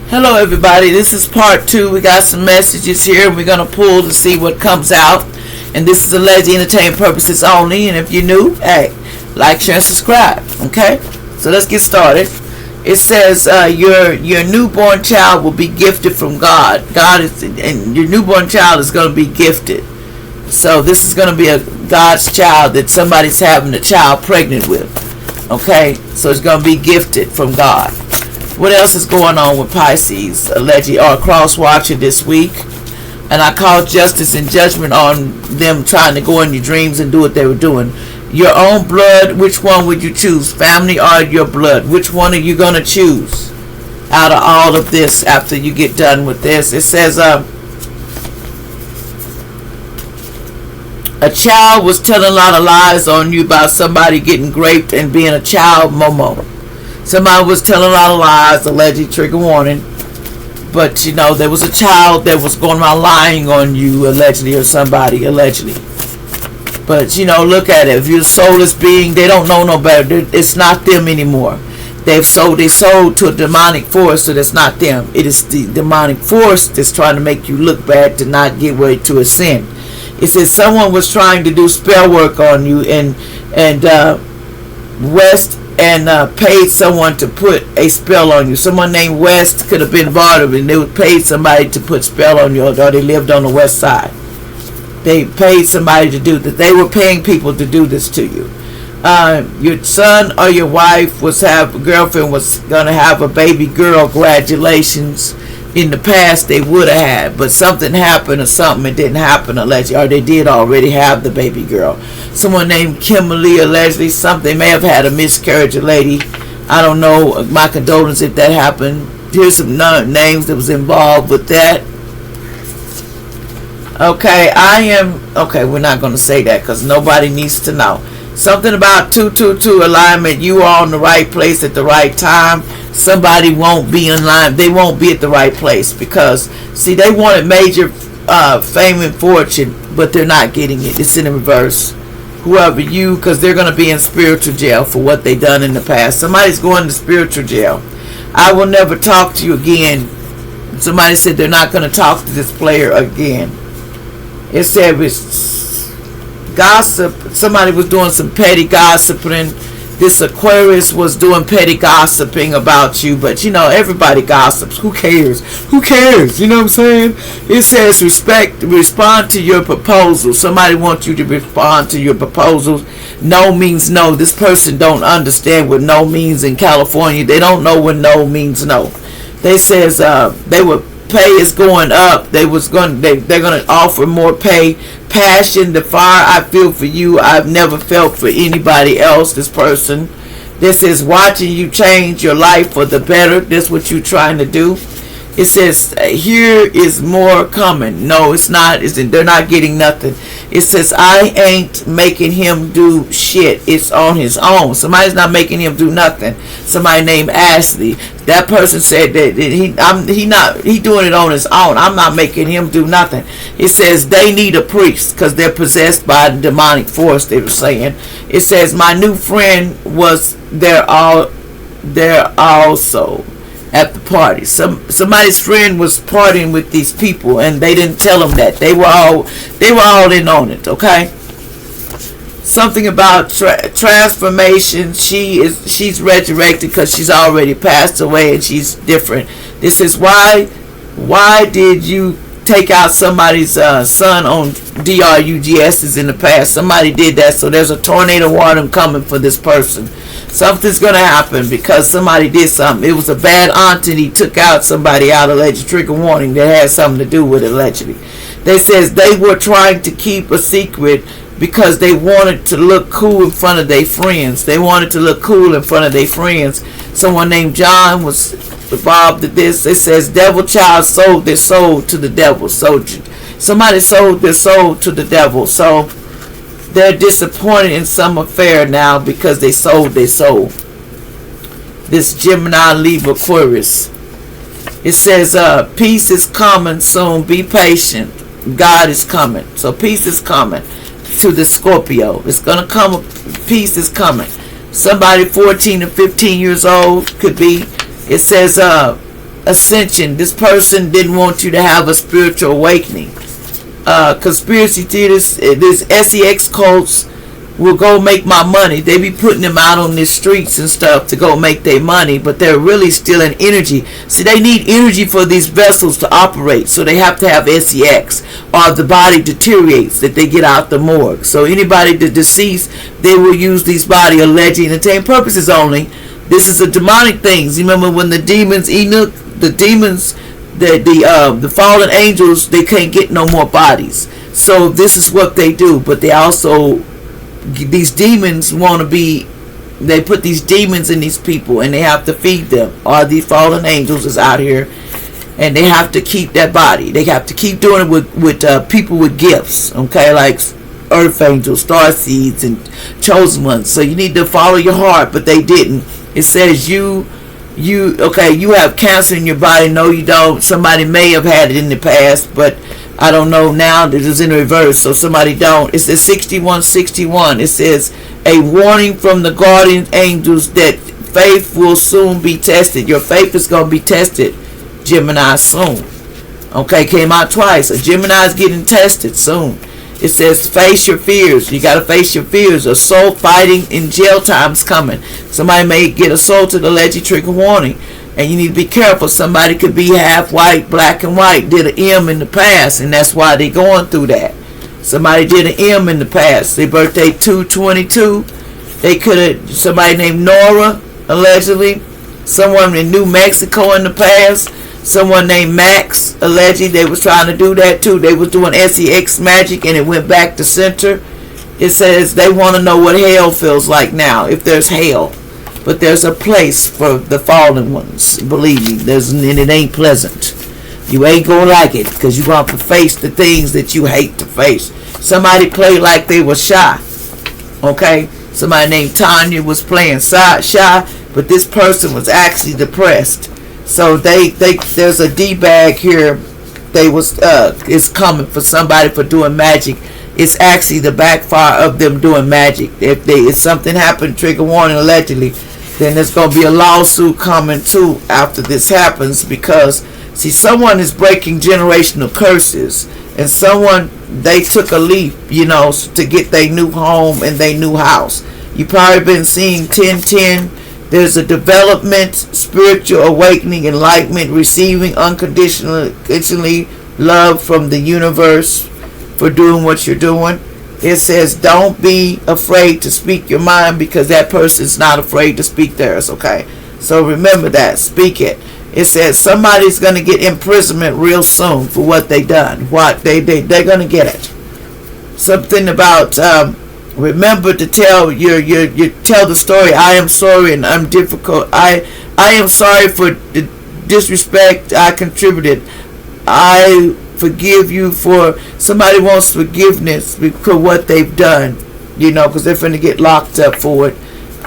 Hello everybody, this is part 2. We got some messages here and we're going to pull to see what comes out. And this is alleged entertainment purposes only. And if you're new, hey, like, share, and subscribe. Okay? So let's get started. It says your newborn child will be gifted from God. And your newborn child is going to be gifted. So this is going to be a God's child that somebody's having a child pregnant with. Okay? So it's going to be gifted from God. What else is going on with Pisces? Allegedly, or cross-watcher this week. And I call justice and judgment on them trying to go in your dreams and do what they were doing. Your own blood, which one would you choose? Family or your blood? Which one are you going to choose out of all of this after you get done with this? It says, a child was telling a lot of lies on you about somebody getting raped and being a child Momo. Somebody was telling a lot of lies, allegedly, trigger warning. But, you know, there was a child that was going around lying on you, allegedly, or somebody, allegedly. But, you know, look at it. If you're a soulless being, they don't know no better. It's not them anymore. They sold to a demonic force, so that's not them. It is the demonic force that's trying to make you look bad to not get way to a sin. It says someone was trying to do spell work on you and paid someone to put a spell on you. Someone named West could have been bothered and they would pay somebody to put spell on you, or they lived on the west side. They paid somebody to do that. They were paying people to do this to you. Your son or your wife girlfriend was going to have a baby girl. Congratulations. In the past they would have had, but something happened or something, it didn't happen allegedly, or they did already have the baby girl. Someone named Kimberly, allegedly, something may have had a miscarriage, a lady. I don't know. My condolences if that happened. Here's some names that was involved with that. Okay, we're not going to say that because nobody needs to know. Something about 222 alignment. You are in the right place at the right time. Somebody won't be in line. They won't be at the right place because, see, they wanted major fame and fortune, but they're not getting it. It's in the reverse. Whoever you, because they're going to be in spiritual jail for what they done in the past. Somebody's going to spiritual jail. I will never talk to you again. Somebody said they're not going to talk to this player again. It said it's gossip. Somebody was doing some petty gossiping. This Aquarius was doing petty gossiping about you, but you know, everybody gossips. Who cares? Who cares? You know what I'm saying? It says respond to your proposal. Somebody wants you to respond to your proposals. No means no. This person don't understand what no means in California. They don't know what no means no. They says they were pay is going up. They're going to offer more pay. Passion, the fire I feel for you, I've never felt for anybody else. This person, this is watching you change your life for the better. This what you trying to do. It says here is more coming. No, it's not. They're not getting nothing. It says I ain't making him do shit. It's on his own. Somebody's not making him do nothing. Somebody named Ashley. That person said that he doing it on his own. I'm not making him do nothing. It says they need a priest because they're possessed by the demonic force. They were saying. It says my new friend was there also at the party. Somebody's friend was partying with these people and they didn't tell them that. They were all in on it, okay? Something about transformation. She's resurrected because she's already passed away and she's different. This is why did you take out somebody's son on DRUGS's in the past? Somebody did that, so there's a tornado warning coming for this person. Something's going to happen because somebody did something. It was a bad aunt and he took out somebody out, alleged trigger warning, that had something to do with it, allegedly. They says they were trying to keep a secret because they wanted to look cool in front of their friends. They wanted to look cool in front of their friends. Someone named John was involved in this. It says devil child sold their soul to the devil. So somebody sold their soul to the devil. So they're disappointed in some affair now because they sold their soul. This Gemini, Libra, Aquarius. It says peace is coming soon. Be patient. God is coming. So peace is coming to the Scorpio. It's going to come. Peace is coming. Somebody 14 to 15 years old could be. It says ascension. This person didn't want you to have a spiritual awakening. Conspiracy theorists, this sex cults will go make my money. They be putting them out on the streets and stuff to go make their money, but they're really stealing energy. See, they need energy for these vessels to operate, so they have to have sex, or the body deteriorates, that they get out the morgue. So anybody that deceased, they will use these body alleged entertainment purposes only. This is the demonic things. You remember when the demons, Enoch, the demons, the fallen angels, they can't get no more bodies. So this is what they do, but they also, these demons want to be, they put these demons in these people and they have to feed them. All these fallen angels is out here and they have to keep that body. They have to keep doing it with people with gifts, okay, like earth angels, star seeds, and chosen ones. So you need to follow your heart, but they didn't. It says you have cancer in your body. No, you don't. Somebody may have had it in the past, but I don't know now. This is in reverse, so somebody don't. It says 61:61. It says a warning from the guardian angels that faith will soon be tested. Your faith is going to be tested, Gemini, soon. Okay, came out twice. A Gemini is getting tested soon. It says face your fears. You got to face your fears. Assault, fighting, and jail time's coming. Somebody may get assaulted, alleged trigger warning. And you need to be careful. Somebody could be half white, black and white, did an M in the past, and that's why they're going through that. Somebody did an M in the past. Their birthday 2/22. They could have, somebody named Nora, allegedly. Someone in New Mexico in the past. Someone named Max, allegedly, they was trying to do that too. They was doing sex magic and it went back to center. It says they want to know what hell feels like now, if there's hell. But there's a place for the fallen ones. Believe me, and it ain't pleasant. You ain't gonna like it because you're going to face the things that you hate to face. Somebody played like they were shy. Okay? Somebody named Tanya was playing shy, but this person was actually depressed. So there's a D-bag here. They was is coming for somebody for doing magic. It's actually the backfire of them doing magic. If something happened, trigger warning allegedly, then there's gonna be a lawsuit coming too after this happens, because see, someone is breaking generational curses, and someone, they took a leap, to get their new home and their new house. You probably been seeing 1010. There's a development, spiritual awakening, enlightenment, receiving unconditionally love from the universe for doing what you're doing. It says don't be afraid to speak your mind, because that person's not afraid to speak theirs, okay? So remember that. Speak it. It says somebody's going to get imprisonment real soon for what they done. They're going to get it. Something about... remember to tell you tell the story. I am sorry and I'm difficult. I am sorry for the disrespect I contributed. I forgive you for, somebody wants forgiveness for what they've done, because they're finna get locked up for it.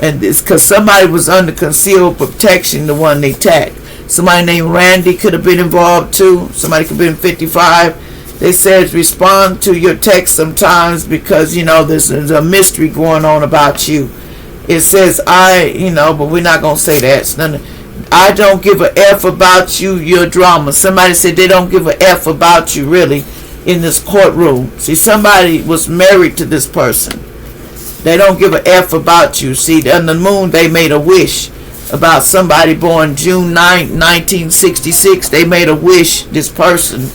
And it's because somebody was under concealed protection, the one they tagged. Somebody named Randy could have been involved too. Somebody could have been 55. They said respond to your text sometimes, because there's a mystery going on about you. It says but we're not gonna say that. I don't give a F about you, your drama. Somebody said they don't give a F about you really in this courtroom. See, somebody was married to this person. They don't give a F about you. See, on the moon they made a wish about somebody born June 9, 1966. They made a wish. This person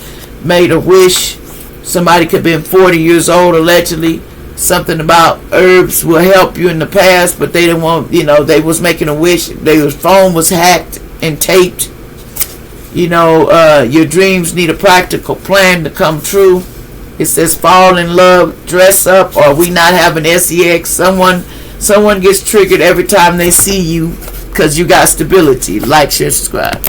made a wish. Somebody could have been 40 years old allegedly. Something about herbs will help you in the past, but they didn't want, they was making a wish. Their phone was hacked and taped. Your dreams need a practical plan to come true. It says fall in love, dress up, or we not having sex. Someone gets triggered every time they see you because you got stability. Like, share, subscribe.